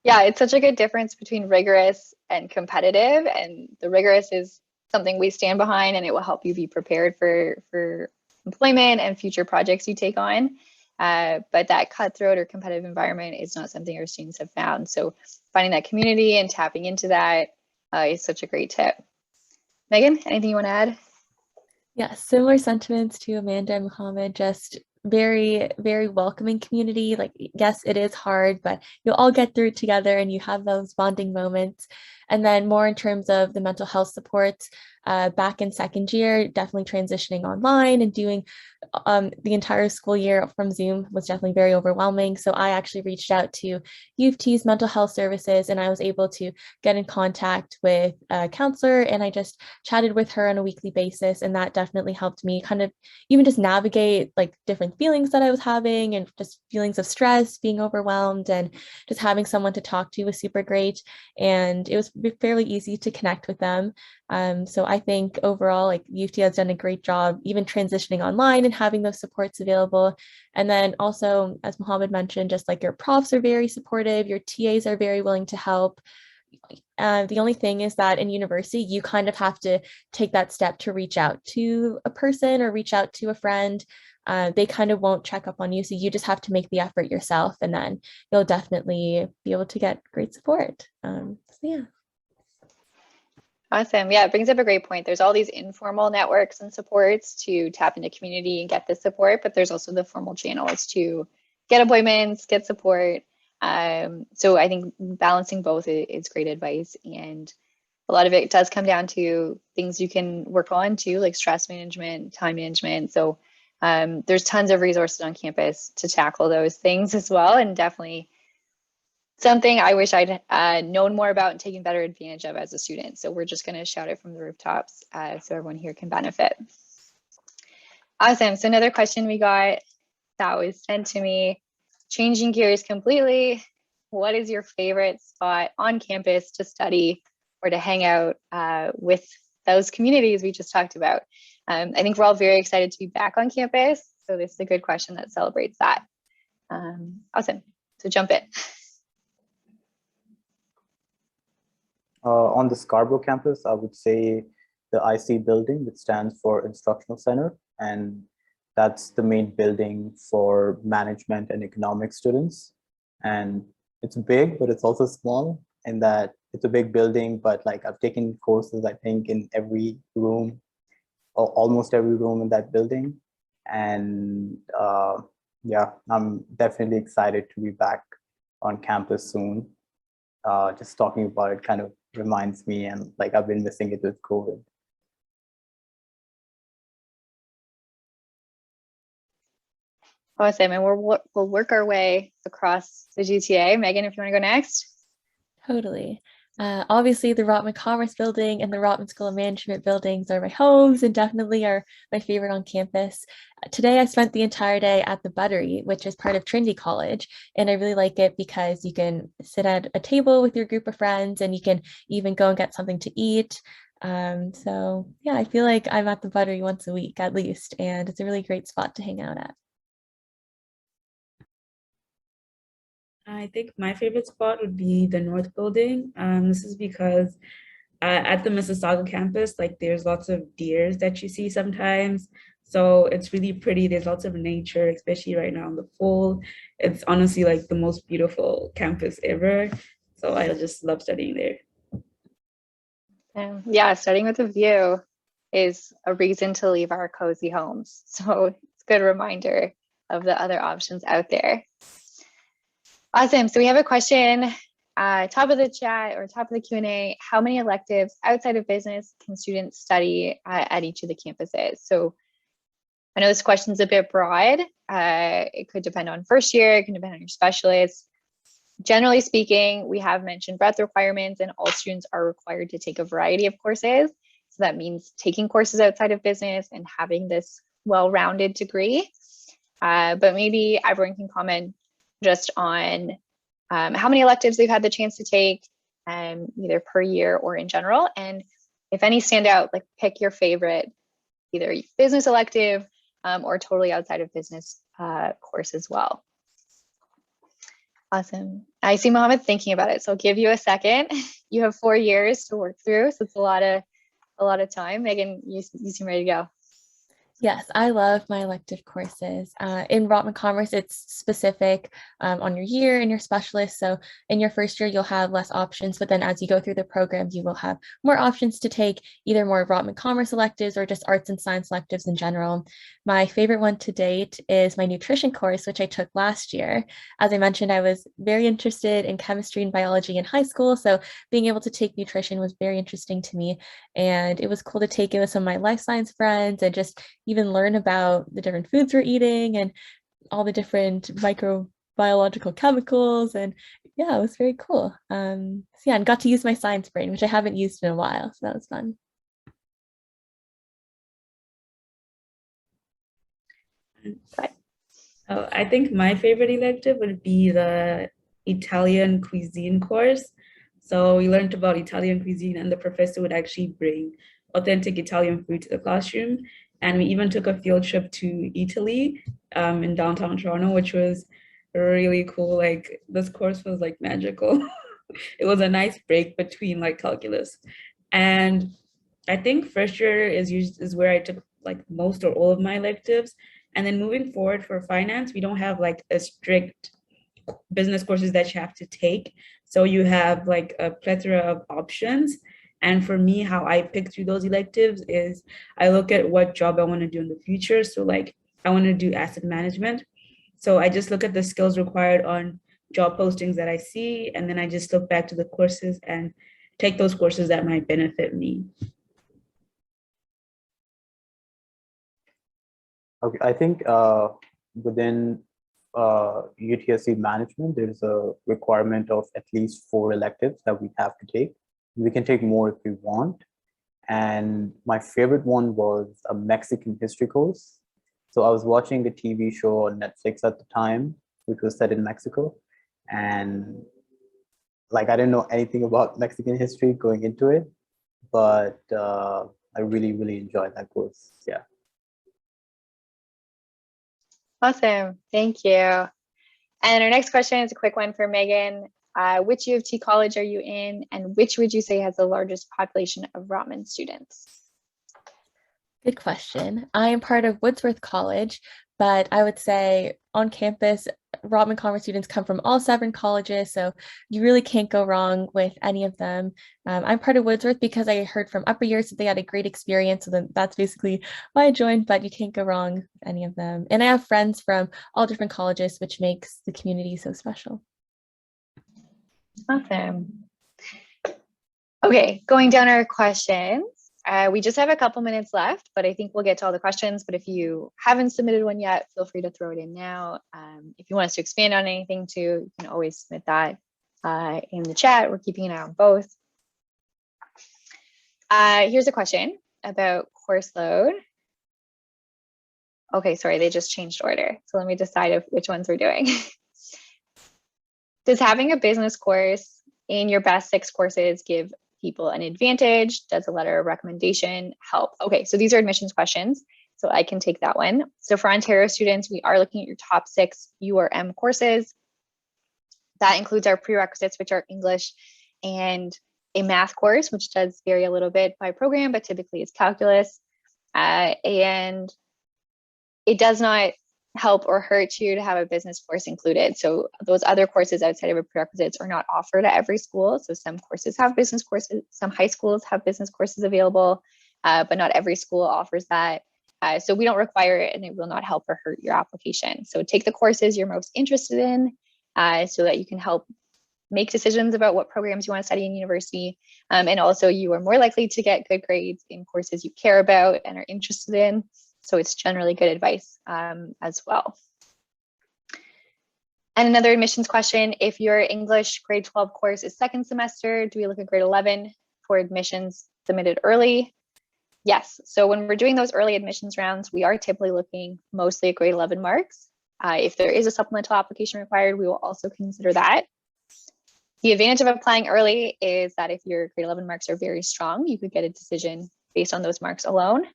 Yeah, it's such a good difference between rigorous and competitive, and the rigorous is something we stand behind, and it will help you be prepared for employment and future projects you take on. But that cutthroat or competitive environment is not something our students have found. So finding that community and tapping into that is such a great tip. Megan, anything you want to add?
Yeah, similar sentiments to Amanda and Mohammed, just very, very welcoming community. Like, yes, it is hard, but you'll all get through it together and you have those bonding moments. And then more in terms of the mental health supports, back in second year, definitely transitioning online and doing the entire school year from Zoom was definitely very overwhelming. So I actually reached out to U of T's mental health services, and I was able to get in contact with a counselor, and I just chatted with her on a weekly basis. And that definitely helped me kind of even just navigate like different feelings that I was having, and just feelings of stress, being overwhelmed, and just having someone to talk to was super great. And it was fairly easy to connect with them. So I think overall, like U of T has done a great job even transitioning online and having those supports available. And then also, as Mohammed mentioned, just like your profs are very supportive, your TAs are very willing to help. The only thing is that in university, you kind of have to take that step to reach out to a person or reach out to a friend. They kind of won't check up on you. So you just have to make the effort yourself, and then you'll definitely be able to get great support. So yeah.
Awesome. Yeah, it brings up a great point. There's all these informal networks and supports to tap into community and get the support, but there's also the formal channels to get appointments, get support. So I think balancing both is great advice. And a lot of it does come down to things you can work on too, like stress management, time management. So there's tons of resources on campus to tackle those things as well. And definitely something I wish I'd known more about and taken better advantage of as a student. So we're just going to shout it from the rooftops so everyone here can benefit. Awesome. So another question we got that was sent to me, changing gears completely. What is your favorite spot on campus to study or to hang out with those communities we just talked about? I think we're all very excited to be back on campus. So this is a good question that celebrates that. Awesome. So jump in.
On the Scarborough campus, I would say the IC building, which stands for Instructional Center, and that's the main building for management and economics students. And it's big, but it's also small in that it's a big building, but like I've taken courses, I think, in every room, or almost every room in that building. And yeah, I'm definitely excited to be back on campus soon. Just talking about it kind of reminds me, and like I've been missing it with COVID.
Awesome. And we'll work our way across the GTA. Megan, if you want to go next.
Totally. Obviously, the Rotman Commerce Building and the Rotman School of Management buildings are my homes and definitely are my favorite on campus. Today, I spent the entire day at the Buttery, which is part of Trinity College, and I really like it because you can sit at a table with your group of friends and you can even go and get something to eat. So yeah, I feel like I'm at the Buttery once a week at least, and it's a really great spot to hang out at.
I think my favorite spot would be the North Building. This is because at the Mississauga campus, like there's lots of deers that you see sometimes. So it's really pretty. There's lots of nature, especially right now in the fall. It's honestly like the most beautiful campus ever. So I just love studying there.
Yeah, starting with a view is a reason to leave our cozy homes. So it's a good reminder of the other options out there. Awesome. So we have a question, top of the chat or top of the Q&A. How many electives outside of business can students study at each of the campuses? So I know this question is a bit broad. It could depend on first year, it can depend on your specialist. Generally speaking, we have mentioned breadth requirements and all students are required to take a variety of courses. So that means taking courses outside of business and having this well-rounded degree. But maybe everyone can comment just on how many electives they've had the chance to take, either per year or in general. And if any stand out, like pick your favorite, either business elective or totally outside of business course as well. Awesome. I see Mohammed thinking about it, so I'll give you a second. You have 4 years to work through, so it's a lot of time. Megan, you seem ready to go.
Yes, I love my elective courses. In Rotman Commerce, it's specific on your year and your specialist. So in your first year, you'll have less options, but then as you go through the program, you will have more options to take either more Rotman Commerce electives or just arts and science electives in general. My favorite one to date is my nutrition course, which I took last year. As I mentioned, I was very interested in chemistry and biology in high school. So being able to take nutrition was very interesting to me. And it was cool to take it with some of my life science friends and just even learn about the different foods we're eating and all the different microbiological chemicals. And yeah, it was very cool. So yeah, and got to use my science brain, which I haven't used in a while. So that was fun.
I think my favorite elective would be the Italian cuisine course. So we learned about Italian cuisine and the professor would actually bring authentic Italian food to the classroom. And we even took a field trip to Italy in downtown Toronto, which was really cool. Like this course was like magical. It was a nice break between like calculus. And I think first year is where I took like most or all of my electives. And then moving forward for finance, we don't have like a strict business courses that you have to take. So you have like a plethora of options. And for me, how I pick through those electives is I look at what job I want to do in the future. So like I want to do asset management. So I just look at the skills required on job postings that I see, and then I just look back to the courses and take those courses that might benefit me.
Okay, I think within UTSC management, there's a requirement of at least 4 electives that we have to take. We can take more if we want. And my favorite one was a Mexican history course. So I was watching a TV show on Netflix at the time, which was set in Mexico. And like, I didn't know anything about Mexican history going into it, but I really, really enjoyed that course. Yeah.
Awesome. Thank you. And our next question is a quick one for Megan. Which U of T college are you in, and which would you say has the largest population of Rotman students?
Good question. I am part of Woodsworth College, but I would say on campus, Rotman Commerce students come from all 7 colleges, so you really can't go wrong with any of them. I'm part of Woodsworth because I heard from upper years that they had a great experience, so then that's basically why I joined, but you can't go wrong with any of them. And I have friends from all different colleges, which makes the community so special.
Awesome. Okay, going down our questions. We just have a couple minutes left, but I think we'll get to all the questions. But if you haven't submitted one yet, feel free to throw it in now. If you want us to expand on anything too, you can always submit that in the chat. We're keeping an eye on both. Here's a question about course load. Okay, sorry, they just changed order. So let me decide which ones we're doing. Does having a business course in your best 6 courses give people an advantage? Does a letter of recommendation help? Okay, so these are admissions questions, so I can take that one. So for Ontario students, we are looking at your top 6 URM courses. That includes our prerequisites, which are English and a math course, which does vary a little bit by program, but typically it's calculus. And it does not help or hurt you to have a business course included. So those other courses outside of a prerequisites are not offered at every school. So some courses have business courses, some high schools have business courses available, but not every school offers that. So we don't require it, and it will not help or hurt your application. So take the courses you're most interested in so that you can help make decisions about what programs you want to study in university. And also you are more likely to get good grades in courses you care about and are interested in. So it's generally good advice as well. And another admissions question, if your English grade 12 course is 2nd semester, do we look at grade 11 for admissions submitted early? Yes, so when we're doing those early admissions rounds, we are typically looking mostly at grade 11 marks. If there is a supplemental application required, we will also consider that. The advantage of applying early is that if your grade 11 marks are very strong, you could get a decision based on those marks alone.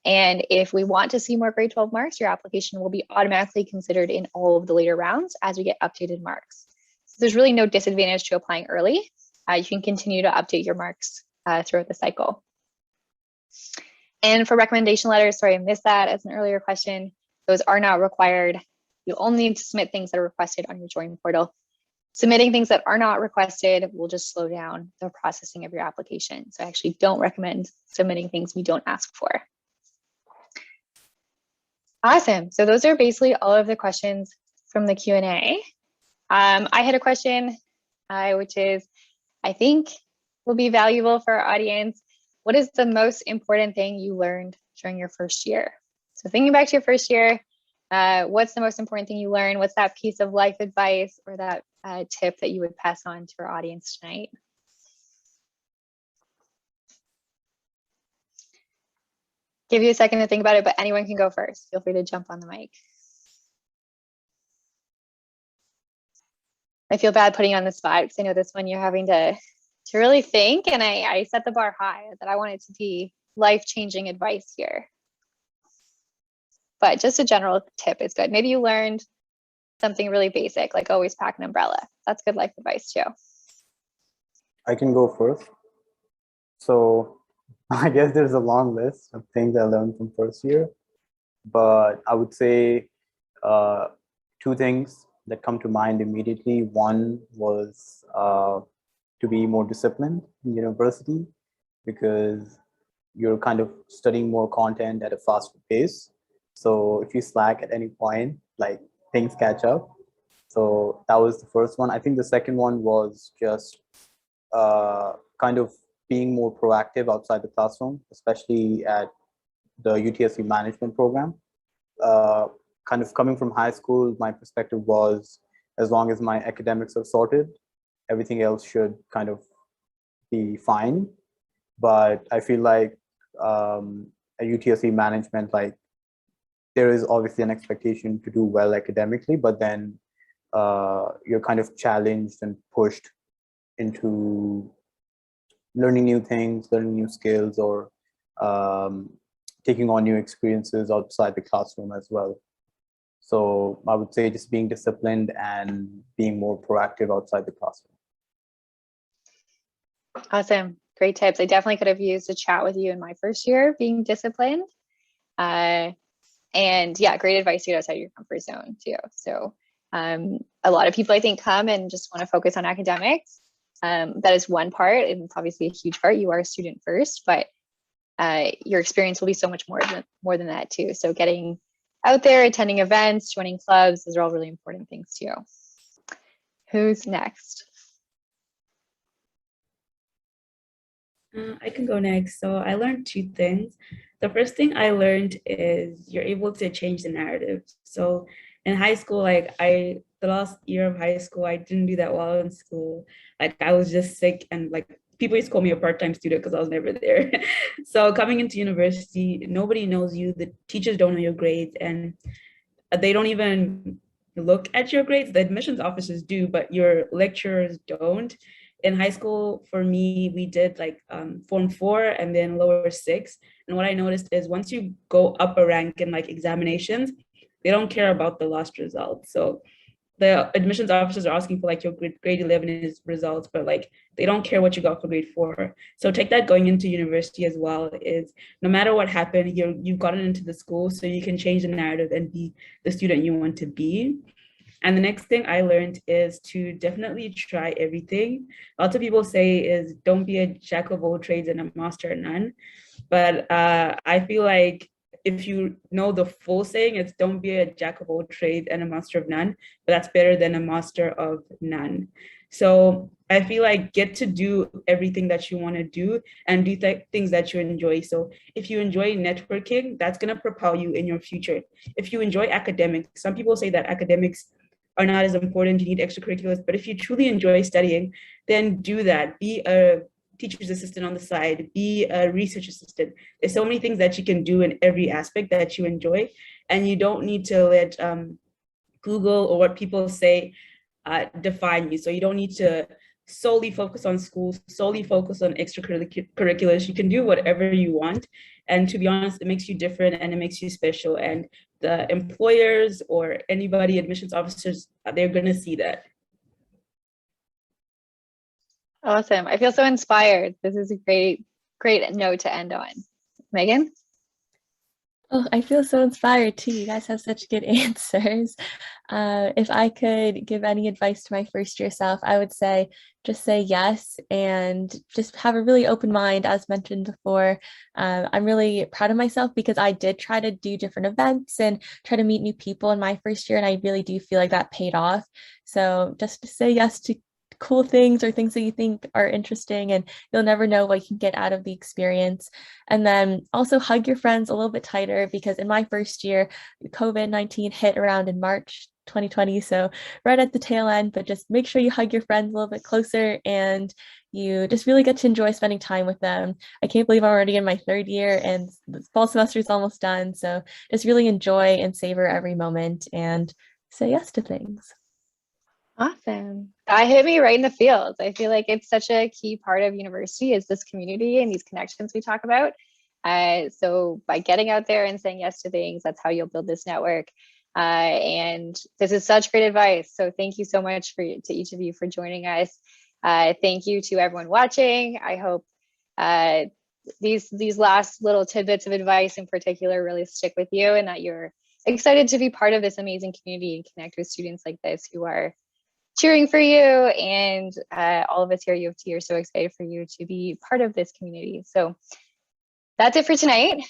And if we want to see more grade 12 marks, your application will be automatically considered in all of the later rounds as we get updated marks. So there's really no disadvantage to applying early. You can continue to update your marks throughout the cycle. And for recommendation letters, sorry, I missed that as an earlier question. Those are not required. You only need to submit things that are requested on your Join portal. Submitting things that are not requested will just slow down the processing of your application. So I actually don't recommend submitting things we don't ask for. Awesome. So those are basically all of the questions from the Q&A. I had a question, which is, I think will be valuable for our audience. What is the most important thing you learned during your first year? So thinking back to your first year, what's the most important thing you learned? What's that piece of life advice or that tip that you would pass on to our audience tonight? Give you a second to think about it, but anyone can go first. Feel free to jump on the mic. I feel bad putting you on the spot because I know this one you're having to really think, and I set the bar high that I want it to be life-changing advice here. But just a general tip is good. Maybe you learned something really basic, like always pack an umbrella. That's good life advice too.
I can go first. So I guess there's a long list of things I learned from first year, but I would say 2 things that come to mind immediately. One was to be more disciplined in university, because you're kind of studying more content at a faster pace. So if you slack at any point, like, things catch up. So that was the first one. I think the second one was just kind of being more proactive outside the classroom, especially at the UTSC management program. kind of coming from high school, my perspective was, as long as my academics are sorted, everything else should kind of be fine. But I feel like at UTSC management, like there is obviously an expectation to do well academically, but then you're kind of challenged and pushed into learning new things, learning new skills, or taking on new experiences outside the classroom as well. So I would say just being disciplined and being more proactive outside the classroom.
Awesome. Great tips. I definitely could have used a chat with you in my first year, being disciplined. And yeah, great advice to get outside your comfort zone too. So a lot of people I think come and just want to focus on academics. That is one part, and it's obviously a huge part. You are a student first, but your experience will be so much more than that too. So getting out there, attending events, joining clubs, those are all really important things too. Who's next?
I can go next. So I learned two things. The first thing I learned is you're able to change the narrative. So in high school, like the last year of high school, I didn't do that well in school. Like I was just sick, and like people used to call me a part-time student because I was never there. So coming into university, nobody knows you. The teachers don't know your grades, and they don't even look at your grades. The admissions officers do, but your lecturers don't. In high school, for me, we did like Form 4 and then lower 6. And what I noticed is once you go up a rank in like examinations, they don't care about the last results. So the admissions officers are asking for like your grade 11 is results, but like they don't care what you got for grade 4. So take that going into university as well, is no matter what happened, you've gotten into the school, so you can change the narrative and be the student you want to be. And the next thing I learned is to definitely try everything. Lots of people say is don't be a jack of all trades and a master of none. But I feel like if you know the full saying, it's don't be a jack of all trades and a master of none, but that's better than a master of none. So I feel like get to do everything that you want to do and do things that you enjoy. So if you enjoy networking, that's going to propel you in your future. If you enjoy academics, some people say that academics are not as important, you need extracurriculars, but if you truly enjoy studying, then do that. Be a teacher's assistant on the side, be a research assistant. There's so many things that you can do in every aspect that you enjoy, and you don't need to let Google or what people say define you. So you don't need to solely focus on school, solely focus on extracurriculars. You can do whatever you want. And to be honest, it makes you different and it makes you special. And the employers or anybody, admissions officers, they're going to see that.
Awesome. I feel so inspired. This is a great note to end on. Megan?
Oh, I feel so inspired too. You guys have such good answers. If I could give any advice to my first year self, I would say just say yes and just have a really open mind, as mentioned before. I'm really proud of myself because I did try to do different events and try to meet new people in my first year, and I really do feel like that paid off. So just to say yes to cool things or things that you think are interesting, and you'll never know what you can get out of the experience. And then also hug your friends a little bit tighter, because in my first year, COVID-19 hit around in March 2020, so right at the tail end, but just make sure you hug your friends a little bit closer and you just really get to enjoy spending time with them. I can't believe I'm already in my third year and the fall semester is almost done, so just really enjoy and savor every moment and say yes to things.
Awesome. That hit me right in the feels. I feel like it's such a key part of university is this community and these connections we talk about. So by getting out there and saying yes to things, that's how you'll build this network. And this is such great advice. So thank you so much to each of you for joining us. Thank you to everyone watching. I hope these last little tidbits of advice in particular really stick with you, and that you're excited to be part of this amazing community and connect with students like this who are cheering for you. And all of us here at U of T are so excited for you to be part of this community. So that's it for tonight.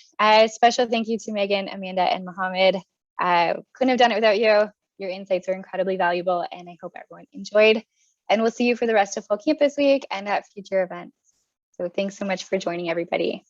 Special thank you to Megan, Amanda, and Mohammed. Couldn't have done it without you. Your insights are incredibly valuable, and I hope everyone enjoyed. And we'll see you for the rest of Fall Campus Week and at future events. So thanks so much for joining, everybody.